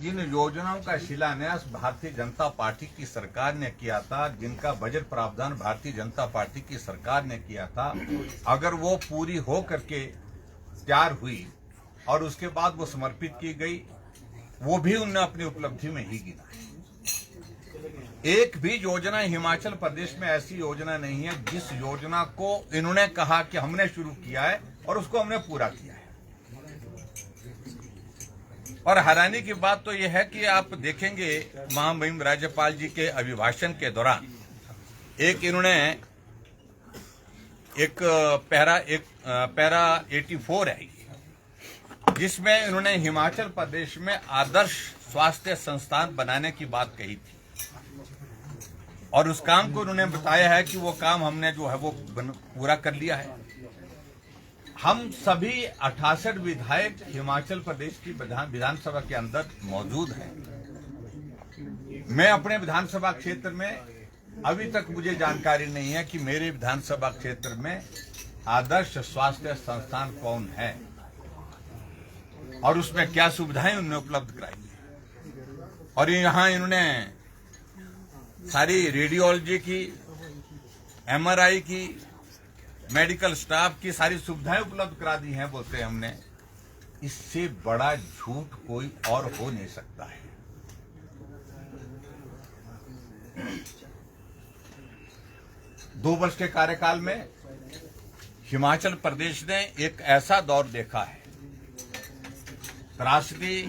जिन योजनाओं का शिलान्यास भारतीय जनता पार्टी की सरकार ने किया था, जिनका बजट प्रावधान भारतीय जनता पार्टी की सरकार ने किया था, अगर वो पूरी हो करके तैयार हुई और उसके बाद वो समर्पित की गई, वो भी उनने अपनी उपलब्धि में ही गिना है। एक भी योजना हिमाचल प्रदेश में ऐसी योजना नहीं है जिस योजना को इन्होंने कहा कि हमने शुरू किया है और उसको हमने पूरा किया है। और हैरानी की बात तो यह है कि आप देखेंगे महामहिम राज्यपाल जी के अभिभाषण के दौरान इन्होंने एक पैरा 84 है जिसमें इन्होंने हिमाचल प्रदेश में आदर्श स्वास्थ्य संस्थान बनाने की बात कही थी और उस काम को उन्होंने बताया है कि वो काम हमने जो है वो पूरा कर लिया है। हम सभी 68 विधायक हिमाचल प्रदेश की विधानसभा के अंदर मौजूद हैं। मैं अपने विधानसभा क्षेत्र में अभी तक मुझे जानकारी नहीं है कि मेरे विधानसभा क्षेत्र में आदर्श स्वास्थ्य संस्थान कौन है और उसमें क्या सुविधाएं उन्होंने उपलब्ध कराई। और यहाँ इन्होंने सारी रेडियोलॉजी की, एमआरआई की, मेडिकल स्टाफ की सारी सुविधाएं उपलब्ध करा दी हैं बोलते हैं हमने। इससे बड़ा झूठ कोई और हो नहीं सकता है। दो वर्ष के कार्यकाल में हिमाचल प्रदेश ने एक ऐसा दौर देखा है, त्रासदी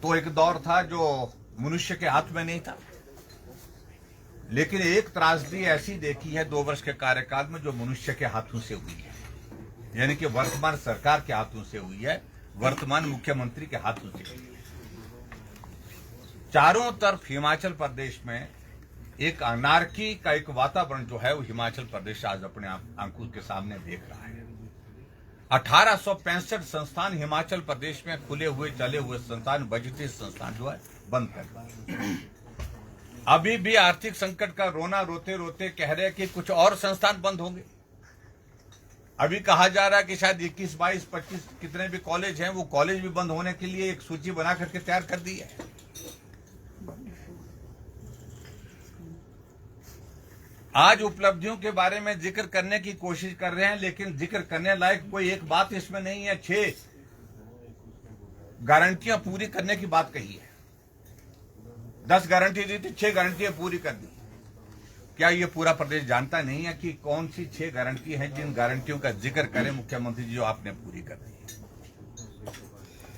तो एक दौर था जो मनुष्य के हाथ में नहीं था, लेकिन एक त्रासदी ऐसी देखी है 2 वर्ष के कार्यकाल में जो मनुष्य के हाथों से हुई है, यानी कि वर्तमान सरकार के हाथों से हुई है, वर्तमान मुख्यमंत्री के हाथों से हुई है। चारों तरफ हिमाचल प्रदेश में एक अनार्की का एक वातावरण जो है वो हिमाचल प्रदेश आज अपने आंखों के सामने देख रहा है। 1865 संस्थान हिमाचल प्रदेश में खुले हुए चले हुए संस्थान, बजटीय संस्थान जो है बंद कर। अभी भी आर्थिक संकट का रोना रोते रोते कह रहे हैं कि कुछ और संस्थान बंद होंगे। अभी कहा जा रहा है कि शायद 21, 22, 25 कितने भी कॉलेज हैं वो कॉलेज भी बंद होने के लिए एक सूची बना करके तैयार कर दी है। आज उपलब्धियों के बारे में जिक्र करने की कोशिश कर रहे हैं, लेकिन जिक्र करने लायक कोई एक बात इसमें नहीं है। 6 गारंटियां पूरी करने की बात कही है। 10 गारंटी दी थी, 6 गारंटियां पूरी कर दी। क्या ये पूरा प्रदेश जानता नहीं है कि कौन सी 6 गारंटी हैं जिन गारंटियों का जिक्र करें मुख्यमंत्री जी जो आपने पूरी कर दी?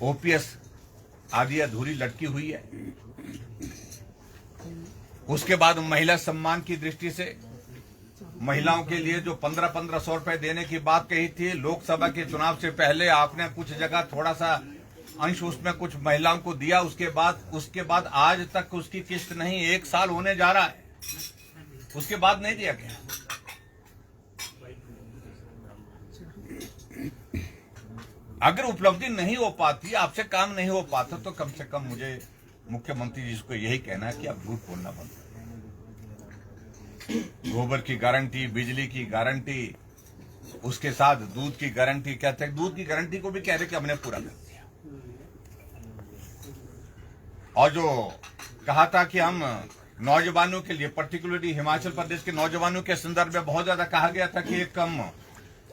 ओपीएस आदि अधूरी लटकी हुई है। उसके बाद महिला सम्मान की दृष्टि से महिलाओं के लिए जो 1500 रुपए देने की बात कही थी, लोकसभा के चुनाव से पहले आपने कुछ जगह थोड़ा सा अंश उसमें कुछ महिलाओं को दिया। उसके बाद आज तक उसकी किस्त नहीं, 1 साल होने जा रहा है, उसके बाद नहीं दिया गया। अगर उपलब्धि नहीं हो पाती, आपसे काम नहीं हो पाता, तो कम से कम मुझे मुख्यमंत्री जी को यही कहना है कि आप झूठ बोलना बंद करें। गोबर की गारंटी, बिजली की गारंटी, उसके साथ दूध की गारंटी, कहते हैं दूध की गारंटी को भी कह रहे कि हमने पूरा कर दिया। और जो कहा था कि हम नौजवानों के लिए, पर्टिकुलरली हिमाचल प्रदेश के नौजवानों के संदर्भ में बहुत ज्यादा कहा गया था कि एक कम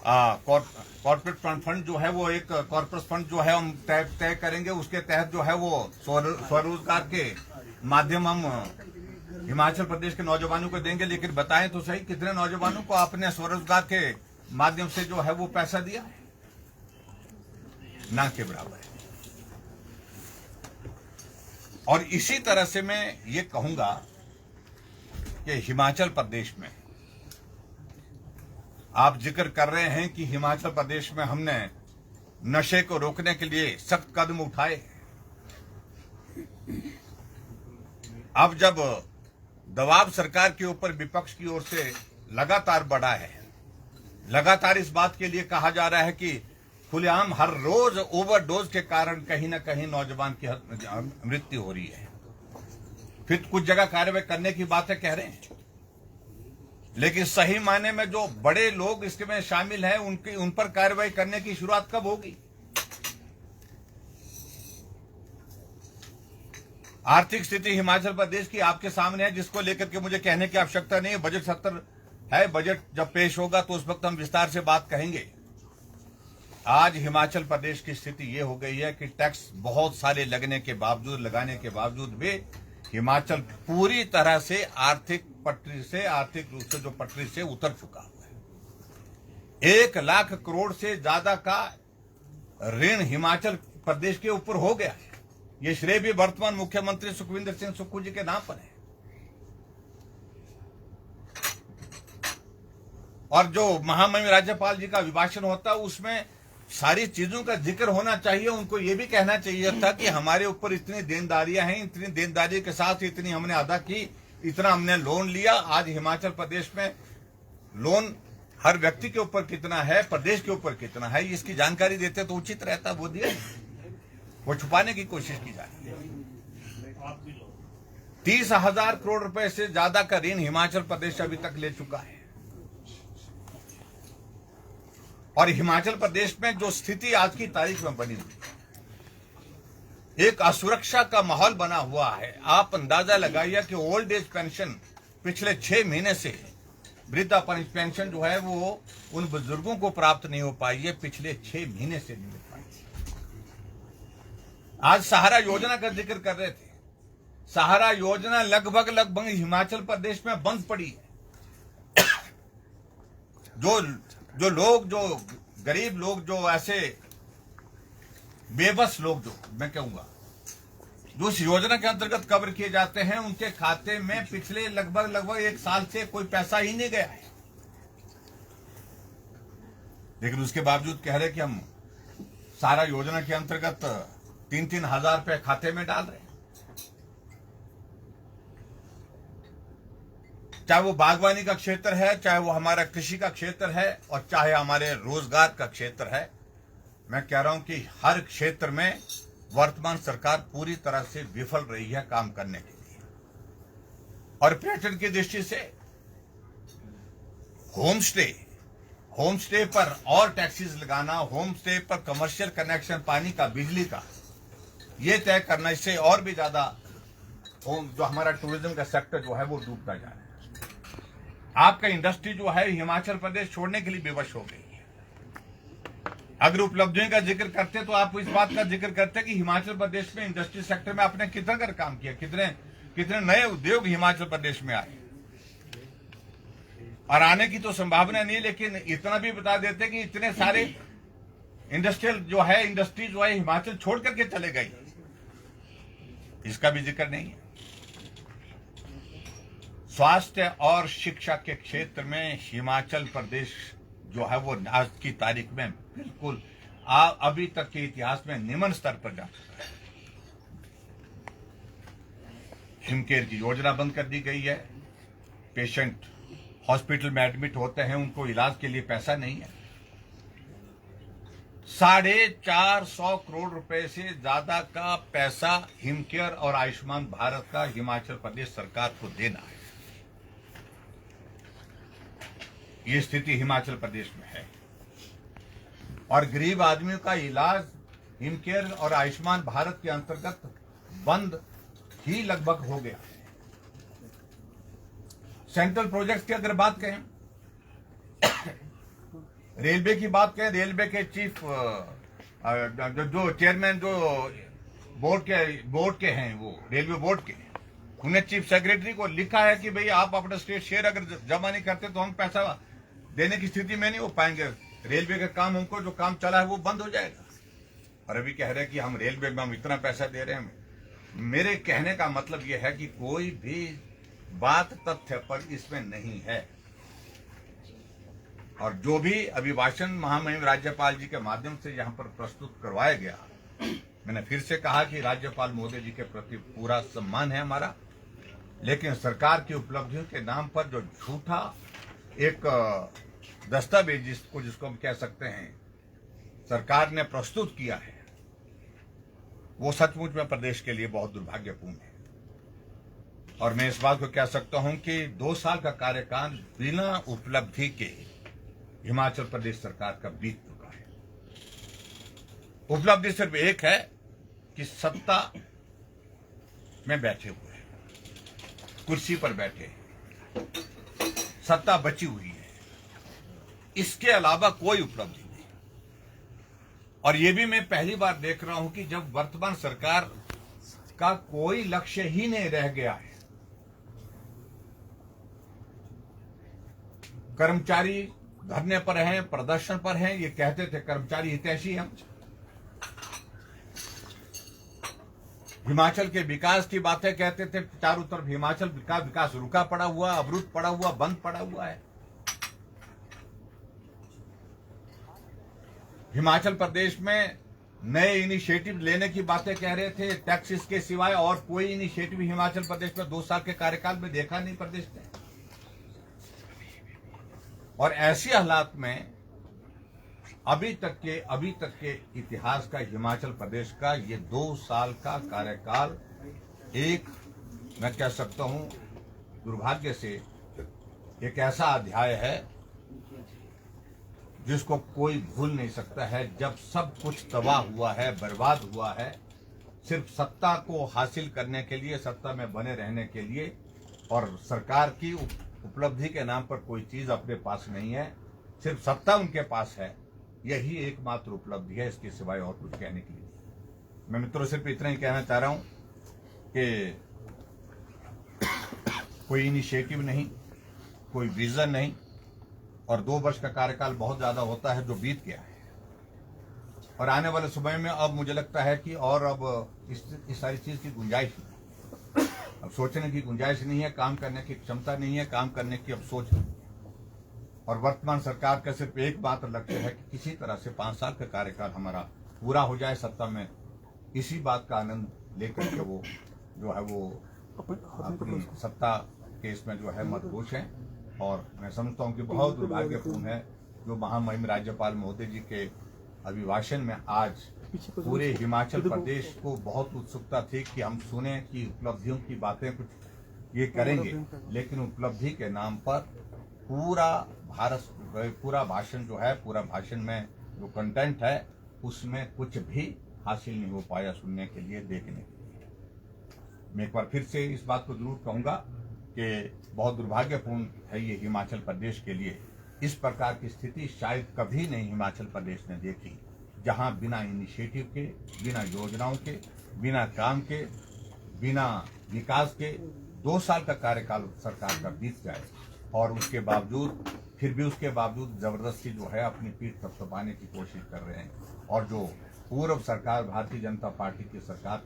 कॉर्पोरेट फंड जो है वो एक कॉर्पोरेट फंड जो है हम तय करेंगे, उसके तहत जो है वो स्वरोजगार के माध्यम हम हिमाचल प्रदेश के नौजवानों को देंगे। लेकिन बताएं तो सही, कितने नौजवानों को आपने स्वरोजगार के माध्यम से जो है वो पैसा दिया? ना के बराबर है। और इसी तरह से मैं ये कहूंगा कि हिमाचल प्रदेश में आप जिक्र कर रहे हैं कि हिमाचल प्रदेश में हमने नशे को रोकने के लिए सख्त कदम उठाए। अब जब दबाव सरकार के ऊपर विपक्ष की ओर से लगातार बढ़ा है, लगातार इस बात के लिए कहा जा रहा है कि खुलेआम हर रोज ओवरडोज के कारण कहीं ना कहीं नौजवान की मृत्यु हो रही है, फिर कुछ जगह कार्रवाई करने की बातें कह रहे हैं, लेकिन सही मायने में जो बड़े लोग इसमें शामिल हैं उन पर कार्रवाई करने की शुरुआत कब होगी? आर्थिक स्थिति हिमाचल प्रदेश की आपके सामने है, जिसको लेकर के मुझे कहने की आवश्यकता नहीं है। बजट सत्र है, बजट जब पेश होगा तो उस वक्त हम विस्तार से बात कहेंगे। आज हिमाचल प्रदेश की स्थिति ये हो गई है कि टैक्स बहुत सारे लगाने के बावजूद भी हिमाचल पूरी तरह से आर्थिक रूप से जो पटरी से उतर चुका हुआ है। 1 लाख करोड़ से ज्यादा का ऋण हिमाचल प्रदेश के ऊपर हो गया है। ये श्रेय भी वर्तमान मुख्यमंत्री सुखविंदर सिंह सुक्खू जी के नाम पर है। और जो महामहिम राज्यपाल जी का अभिभाषण होता है उसमें सारी चीजों का जिक्र होना चाहिए। उनको ये भी कहना चाहिए था कि हमारे ऊपर इतनी देनदारियां हैं, इतनी देनदारी के साथ इतनी हमने अदा की, इतना हमने लोन लिया। आज हिमाचल प्रदेश में लोन हर व्यक्ति के ऊपर कितना है, प्रदेश के ऊपर कितना है, इसकी जानकारी देते तो उचित रहता। वो दिया, वो छुपाने की कोशिश की जा रही है। 30,000 करोड़ रुपए से ज्यादा का ऋण हिमाचल प्रदेश अभी तक ले चुका है। और हिमाचल प्रदेश में जो स्थिति आज की तारीख में बनी हुई, एक असुरक्षा का माहौल बना हुआ है। आप अंदाजा लगाइए कि ओल्ड एज पेंशन पिछले 6 महीने से, वृद्धा पेंशन जो है वो उन बुजुर्गों को प्राप्त नहीं हो पाई है, पिछले 6 महीने से नहीं हो पाई। आज सहारा योजना का जिक्र कर रहे थे। सहारा योजना लगभग हिमाचल प्रदेश में बंद पड़ी है। जो गरीब लोग, जो ऐसे बेबस लोग, जो मैं कहूंगा जो इस योजना के अंतर्गत कवर किए जाते हैं, उनके खाते में पिछले लगभग 1 साल से कोई पैसा ही नहीं गया है। लेकिन उसके बावजूद कह रहे कि हम सारा योजना के अंतर्गत 3-3 हजार रुपए खाते में डाल रहे हैं। चाहे वो बागवानी का क्षेत्र है, चाहे वो हमारा कृषि का क्षेत्र है, और चाहे हमारे रोजगार का क्षेत्र है। मैं कह रहा हूं कि हर क्षेत्र में वर्तमान सरकार पूरी तरह से विफल रही है काम करने के लिए। और पर्यटन की दृष्टि से होम स्टे पर और टैक्सेस लगाना, होम स्टे पर कमर्शियल कनेक्शन, पानी का, बिजली का, ये तय करना, इससे और भी ज्यादा जो हमारा टूरिज्म का सेक्टर जो है वो डूबता जा रहा है। आपका इंडस्ट्री जो है हिमाचल प्रदेश छोड़ने के लिए विवश हो गई है। अगर उपलब्धियों का जिक्र करते तो आप इस बात का जिक्र करते कि हिमाचल प्रदेश में इंडस्ट्री सेक्टर में आपने कितना कर काम किया, कितने नए उद्योग हिमाचल प्रदेश में आए, और आने की तो संभावना नहीं। लेकिन इतना भी बता देते कि इतने सारे इंडस्ट्री जो है हिमाचल छोड़ करके चले गई, इसका भी जिक्र नहीं है। स्वास्थ्य और शिक्षा के क्षेत्र में हिमाचल प्रदेश जो है वो आज की तारीख में बिल्कुल अभी तक के इतिहास में निम्न स्तर पर जा चुका है। हिमकेयर की योजना बंद कर दी गई है। पेशेंट हॉस्पिटल में एडमिट होते हैं, उनको इलाज के लिए पैसा नहीं है। 450 करोड़ रुपए से ज्यादा का पैसा हिमकेयर और आयुष्मान भारत का हिमाचल प्रदेश सरकार को देना है। ये स्थिति हिमाचल प्रदेश में है। और गरीब आदमियों का इलाज हिमकेयर और आयुष्मान भारत के अंतर्गत बंद ही लगभग हो गया है। सेंट्रल प्रोजेक्ट की अगर बात करें, रेलवे की बात करें, रेलवे के चीफ जो चेयरमैन जो बोर्ड के हैं, वो रेलवे बोर्ड के, उन्हें चीफ सेक्रेटरी को लिखा है कि भाई आप अपना स्टेट शेयर अगर जमा नहीं करते तो हम पैसा देने की स्थिति में नहीं हो पाएंगे। रेलवे का काम, हमको जो काम चला है वो बंद हो जाएगा। और अभी कह रहे हैं कि हम रेलवे में हम इतना पैसा दे रहे हैं। मेरे कहने का मतलब यह है कि कोई भी बात तथ्य पर इसमें नहीं है। और जो भी अभिभाषण महामहिम राज्यपाल जी के माध्यम से यहाँ पर प्रस्तुत करवाया गया, मैंने फिर से कहा कि राज्यपाल महोदय जी के प्रति पूरा सम्मान है हमारा, लेकिन सरकार की उपलब्धियों के नाम पर जो झूठा एक दस्तावेज जिसको हम कह सकते हैं सरकार ने प्रस्तुत किया है, वो सचमुच में प्रदेश के लिए बहुत दुर्भाग्यपूर्ण है। और मैं इस बात को कह सकता हूं कि 2 साल का कार्यकाल बिना उपलब्धि के हिमाचल प्रदेश सरकार का बीत चुका है। उपलब्धि सिर्फ एक है कि सत्ता में बैठे हुए हैं, कुर्सी पर बैठे हैं, सत्ता बची हुई है, इसके अलावा कोई उपलब्धि नहीं। और ये भी मैं पहली बार देख रहा हूं कि जब वर्तमान सरकार का कोई लक्ष्य ही नहीं रह गया है, कर्मचारी धरने पर हैं, प्रदर्शन पर हैं, ये कहते थे कर्मचारी हितैषी हम, हिमाचल के विकास की बातें कहते थे, चारों तरफ हिमाचल का विकास रुका पड़ा हुआ, अवरुद्ध पड़ा हुआ, बंद पड़ा हुआ है। हिमाचल प्रदेश में नए इनिशिएटिव लेने की बातें कह रहे थे, टैक्सेस के सिवाय और कोई इनिशिएटिव हिमाचल प्रदेश में 2 साल के कार्यकाल में देखा नहीं प्रदेश ने। और ऐसी हालात में अभी तक के इतिहास का हिमाचल प्रदेश का ये 2 साल का कार्यकाल एक, मैं कह सकता हूं दुर्भाग्य से, एक ऐसा अध्याय है जिसको कोई भूल नहीं सकता है। जब सब कुछ तबाह हुआ है, बर्बाद हुआ है, सिर्फ सत्ता को हासिल करने के लिए, सत्ता में बने रहने के लिए, और सरकार की उपलब्धि के नाम पर कोई चीज अपने पास नहीं है, सिर्फ सत्ता उनके पास है, यही एकमात्र उपलब्धि है, इसके सिवाय और कुछ कहने के लिए। मैं मित्रों सिर्फ इतना ही कहना चाह रहा हूं कि कोई इनिशिएटिव नहीं, कोई विजन नहीं, और 2 वर्ष का कार्यकाल बहुत ज्यादा होता है जो बीत गया है। और आने वाले समय में अब मुझे लगता है कि और अब इस सारी चीज की गुंजाइश नहीं, अब सोचने की गुंजाइश नहीं है, काम करने की क्षमता नहीं है, काम करने की अब सोच नहीं। और वर्तमान सरकार का सिर्फ एक मात्र लक्ष्य है कि किसी तरह से 5 साल का कार्यकाल हमारा पूरा हो जाए सत्ता में, इसी बात का आनंद लेकर के वो जो है वो अपनी सत्ता के इसमें जो है मतबूश है। और मैं समझता हूं कि बहुत दुर्भाग्यपूर्ण है जो महामहिम राज्यपाल महोदय जी के अभिभाषण में आज पूरे हिमाचल प्रदेश को बहुत उत्सुकता थी कि हम सुने कि उपलब्धियों की बातें कुछ ये करेंगे, लेकिन उपलब्धि के नाम पर पूरा भाषण जो है, पूरा भाषण में जो कंटेंट है उसमें कुछ भी हासिल नहीं हो पाया सुनने के लिए, देखने के लिए। मैं एक बार फिर से इस बात को जरूर कहूंगा कि बहुत दुर्भाग्यपूर्ण है ये हिमाचल प्रदेश के लिए। इस प्रकार की स्थिति शायद कभी नहीं हिमाचल प्रदेश ने देखी, जहां बिना इनिशिएटिव के, बिना योजनाओं के, बिना काम के, बिना विकास के 2 साल का कार्यकाल सरकार का बीत जाए, और उसके बावजूद जबरदस्ती जो है अपनी पीठ थपथपाने की कोशिश कर रहे हैं। और जो पूर्व सरकार, भारतीय जनता पार्टी की सरकार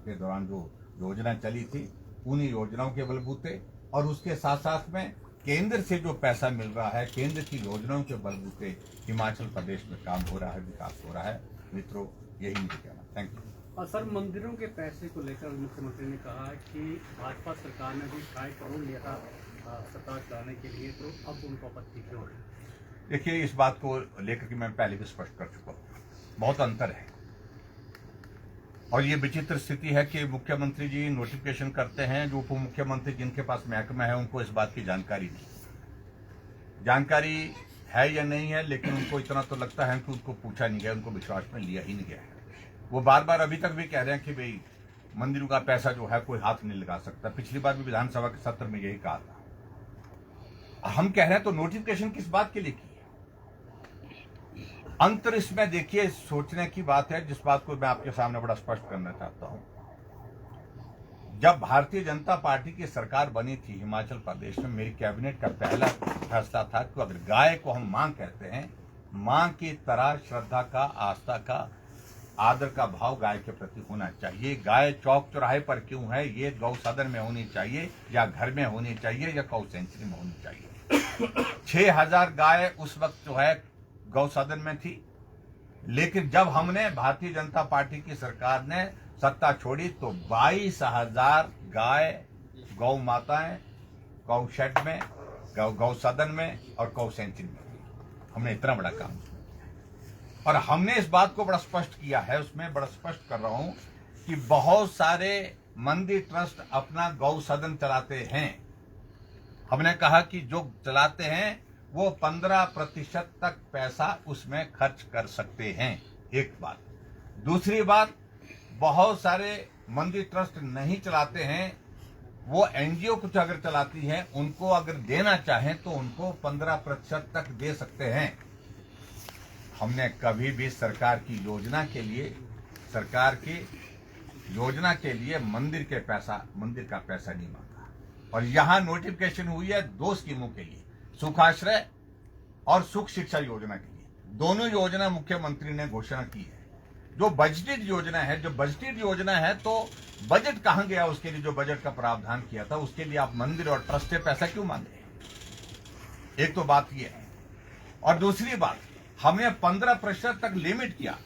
के दौरान जो योजना चली थी, उन्हीं योजनाओं के बलबूते और उसके साथ साथ में केंद्र से जो पैसा मिल रहा है, केंद्र की योजनाओं के बलबूते हिमाचल प्रदेश में काम हो रहा है, विकास हो रहा है। मित्रों, यही मुझे कहना। Thank you. और सर, मंदिरों के पैसे को लेकर मुख्यमंत्री ने कहा कि भाजपा सरकार ने भी 60 करोड़ लिया था सरकार चलाने के लिए, तो अब उनको आपत्ति क्यों है? देखिए, इस बात को लेकर के मैं पहले भी स्पष्ट कर चुका हूँ, बहुत अंतर है। और ये विचित्र स्थिति है कि मुख्यमंत्री जी नोटिफिकेशन करते हैं, जो उप मुख्यमंत्री जिनके पास महकमा है उनको इस बात की जानकारी नहीं, जानकारी है या नहीं है, लेकिन उनको इतना तो लगता है कि उनको पूछा नहीं गया, उनको विश्वास में लिया ही नहीं गया है। वो बार बार अभी तक भी कह रहे हैं कि भाई मंदिरों का पैसा जो है कोई हाथ नहीं लगा सकता। पिछली बार भी विधानसभा के सत्र में यही कहा था। हम कह रहे हैं तो नोटिफिकेशन किस बात के लिए की? अंतर इसमें देखिए सोचने की बात है, जिस बात को मैं आपके सामने बड़ा स्पष्ट करना चाहता हूं। जब भारतीय जनता पार्टी की सरकार बनी थी हिमाचल प्रदेश में, मेरी कैबिनेट का पहला फैसला था कि अगर गाय को हम मां कहते हैं, मां की तरह श्रद्धा का, आस्था का, आदर का भाव गाय के प्रति होना चाहिए। गाय चौक चौराहे पर क्यों है, ये गौ सदन में होनी चाहिए, या घर में होनी चाहिए, या गौ सेंचुरी में होनी चाहिए। 6000 गाय उस वक्त जो है गौ सदन में थी, लेकिन जब हमने भारतीय जनता पार्टी की सरकार ने सत्ता छोड़ी तो 22,000 गाय गौ माताएं गौ शेड में, गौ सदन में और गौ सेंचुरी में थी। हमने इतना बड़ा काम किया और हमने इस बात को बड़ा स्पष्ट किया है, उसमें बड़ा स्पष्ट कर रहा हूं कि बहुत सारे मंदिर ट्रस्ट अपना गौ सदन चलाते हैं। हमने कहा कि जो चलाते हैं वो 15% तक पैसा उसमें खर्च कर सकते हैं, एक बात। दूसरी बात, बहुत सारे मंदिर ट्रस्ट नहीं चलाते हैं, वो एनजीओ कुछ अगर चलाती हैं, उनको अगर देना चाहें तो उनको 15% तक दे सकते हैं। हमने कभी भी सरकार की योजना के लिए मंदिर का पैसा नहीं मांगा। और यहां नोटिफिकेशन हुई है 2 स्कीमों के लिए, सुखाश्रय और सुख शिक्षा योजना के लिए। दोनों योजना मुख्यमंत्री ने घोषणा की है। जो बजटेड योजना है तो बजट कहां गया उसके लिए? जो बजट का प्रावधान किया था उसके लिए आप मंदिर और ट्रस्ट से पैसा क्यों मांगे? एक तो बात यह है। और दूसरी बात, हमने 15% तक लिमिट किया।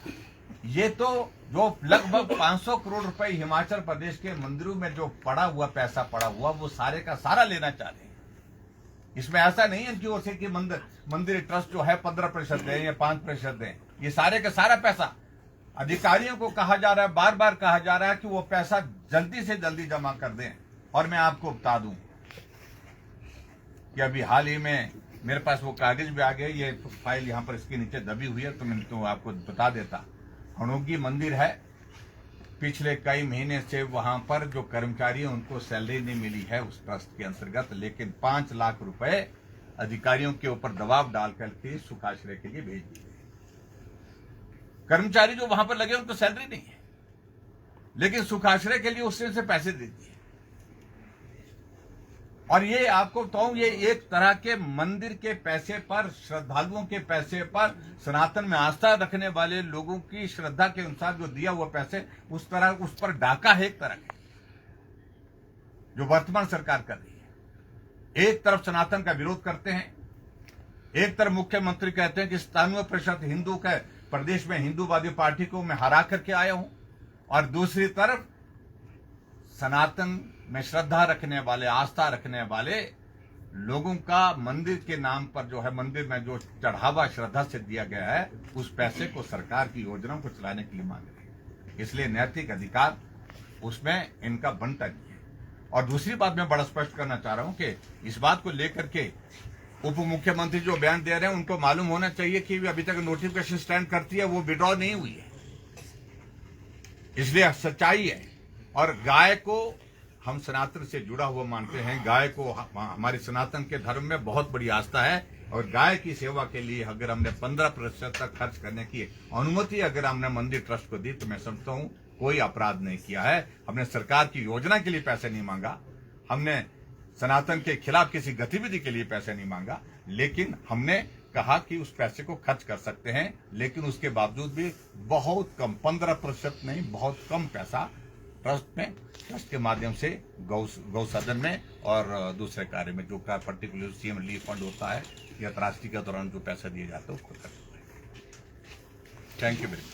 ये तो जो लगभग 500 करोड़ रुपए हिमाचल प्रदेश के मंदिरों में जो पैसा पड़ा हुआ वो सारे का सारा लेना चाह रहे हैं। इसमें ऐसा नहीं है कि ओर से कि मंदिर ट्रस्ट जो है 15% दें या 5% दें। ये सारे का सारा पैसा अधिकारियों को कहा जा रहा है, बार बार कहा जा रहा है कि वो पैसा जल्दी से जल्दी जमा कर दें। और मैं आपको बता दूं कि अभी हाल ही में मेरे पास वो कागज भी आ गए, ये फाइल यहाँ पर इसके नीचे दबी हुई है, तो मैं तो आपको बता देता। हणोगी मंदिर है, पिछले कई महीने से वहां पर जो कर्मचारी हैं उनको सैलरी नहीं मिली है उस ट्रस्ट के अंतर्गत, लेकिन 5 लाख रुपए अधिकारियों के ऊपर दबाव डाल करके सुखाश्रय के लिए भेज दिए। कर्मचारी जो वहां पर लगे उनको सैलरी नहीं है, लेकिन सुखाश्रय के लिए उससे से पैसे दे दिए। और ये आपको बताऊं, ये एक तरह के मंदिर के पैसे पर, श्रद्धालुओं के पैसे पर, सनातन में आस्था रखने वाले लोगों की श्रद्धा के अनुसार जो दिया हुआ पैसे, उस पर डाका है एक तरह का, जो वर्तमान सरकार कर रही है। एक तरफ सनातन का विरोध करते हैं, एक तरफ मुख्यमंत्री कहते हैं कि 97% हिंदू का प्रदेश में हिंदूवादी पार्टी को मैं हरा करके आया हूं, और दूसरी तरफ सनातन में श्रद्धा रखने वाले, आस्था रखने वाले लोगों का मंदिर के नाम पर जो है, मंदिर में जो चढ़ावा श्रद्धा से दिया गया है, उस पैसे को सरकार की योजनाओं को चलाने के लिए मांग रहे हैं। इसलिए नैतिक अधिकार उसमें इनका बनता नहीं है। और दूसरी बात मैं बड़ा स्पष्ट करना चाह रहा हूं कि इस बात को लेकर के उप मुख्यमंत्री जो बयान दे रहे हैं, उनको मालूम होना चाहिए कि अभी तक नोटिफिकेशन स्टैंड करती है, वो विड्रॉ नहीं हुई है। इसलिए सच्चाई है। और गाय को हम सनातन से जुड़ा हुआ मानते हैं, गाय को हमारे सनातन के धर्म में बहुत बड़ी आस्था है, और गाय की सेवा के लिए अगर हमने 15% तक खर्च करने की अनुमति अगर हमने मंदिर ट्रस्ट को दी, तो मैं समझता हूं कोई अपराध नहीं किया है। हमने सरकार की योजना के लिए पैसे नहीं मांगा, हमने सनातन के खिलाफ किसी गतिविधि के लिए पैसे नहीं मांगा, लेकिन हमने कहा कि उस पैसे को खर्च कर सकते हैं, लेकिन उसके बावजूद भी बहुत कम, 15% नहीं, बहुत कम पैसा ट्रस्ट के माध्यम से गौ सदन में और दूसरे कार्य में, जो का पर्टिकुलर सीएम रिलीफ फंड होता है या त्रासदी के दौरान जो पैसा दिया जाता है उसको खर्च होता है। Thank you very much.